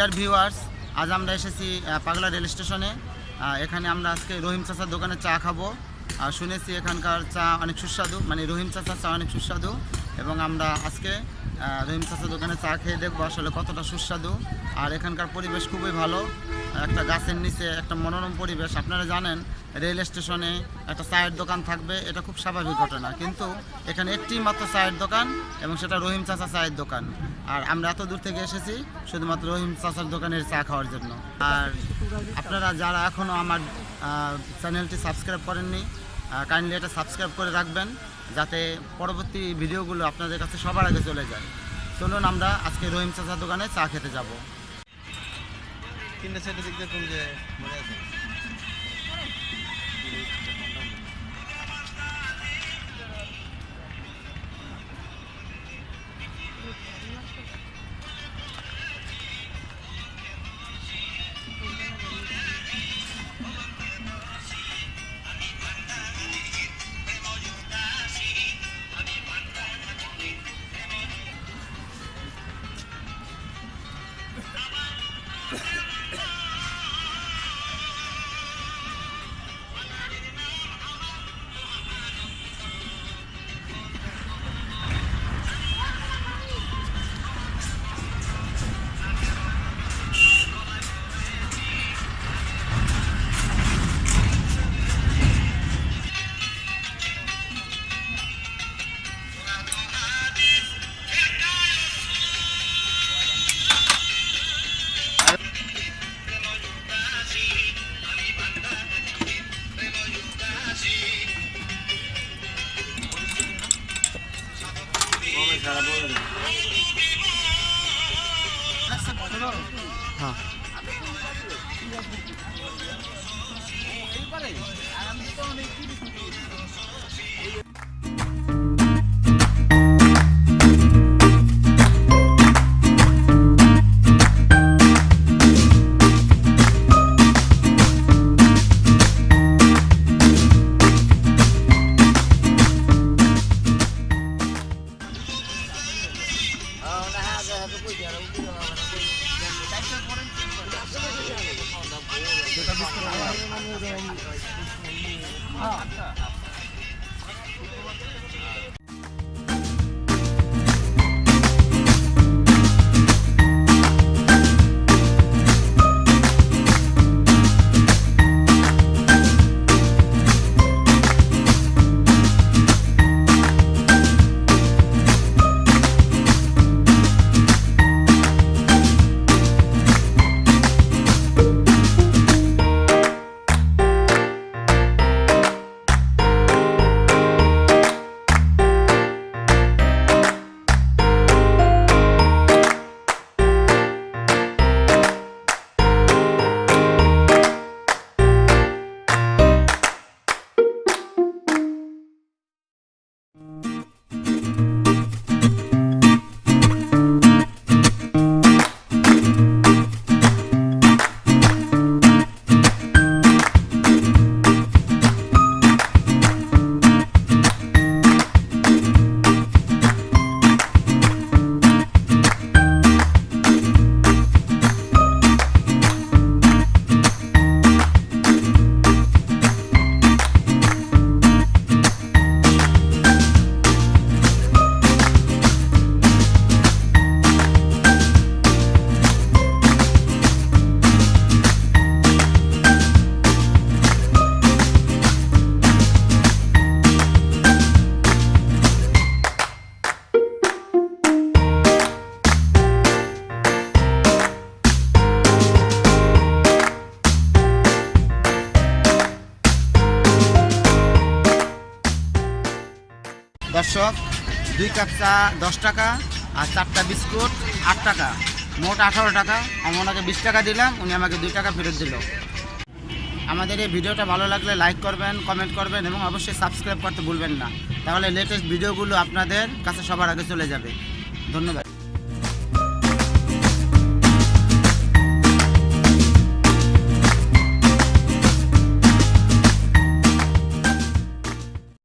Dear viewers, আজ আমরা এসেছি পাগলা রেল স্টেশনে। এখানে আমরা আজকে রহিম চাচার দোকানে চা খাবো। শুনেছি এখানকার চা অনেক সুস্বাদু, মানে রহিম চাচার চা অনেক সুস্বাদু, এবং আমরা আজকে রহিম চাচার দোকানে চা খেয়ে দেখবো আসলে কতটা সুস্বাদু। আর এখানকার পরিবেশ খুবই ভালো, একটা গাছের নিচে একটা মনোরম পরিবেশ। আপনারা জানেন রেল স্টেশনে একটা চায়ের দোকান থাকবে, এটা খুব স্বাভাবিক ঘটনা, কিন্তু এখানে একটি মাত্র চায়ের দোকান এবং সেটা রহিম চাচা চায়ের দোকান। আর আমরা এত দূর থেকে এসেছি শুধুমাত্র রহিম চাচার দোকানের চা খাওয়ার জন্য। আর আপনারা যারা এখনও আমার চ্যানেলটি সাবস্ক্রাইব করেননি, কাইন্ডলি এটা সাবস্ক্রাইব করে রাখবেন, যাতে পরবর্তী ভিডিওগুলো আপনাদের কাছে সবার আগে চলে যায়। চলুন আমরা আজকে রহিম চাচার দোকানে চা খেতে যাব। তিনটা সাইডে দিক দেখুন যে মনে আছে। हाँ দর্শক, 2 কাপ চা 10 টাকা আর 4টা বিস্কুট 8 টাকা, মোট 18 টাকা। আমি ওনাকে 20 টাকা দিলাম, উনি আমাকে 2 টাকা ফেরত দিল। আমাদের এই ভিডিওটা ভালো লাগলে লাইক করবেন, কমেন্ট করবেন এবং অবশ্যই সাবস্ক্রাইব করতে ভুলবেন না, তাহলে লেটেস্ট ভিডিওগুলো আপনাদের কাছে সবার আগে চলে যাবে। ধন্যবাদ।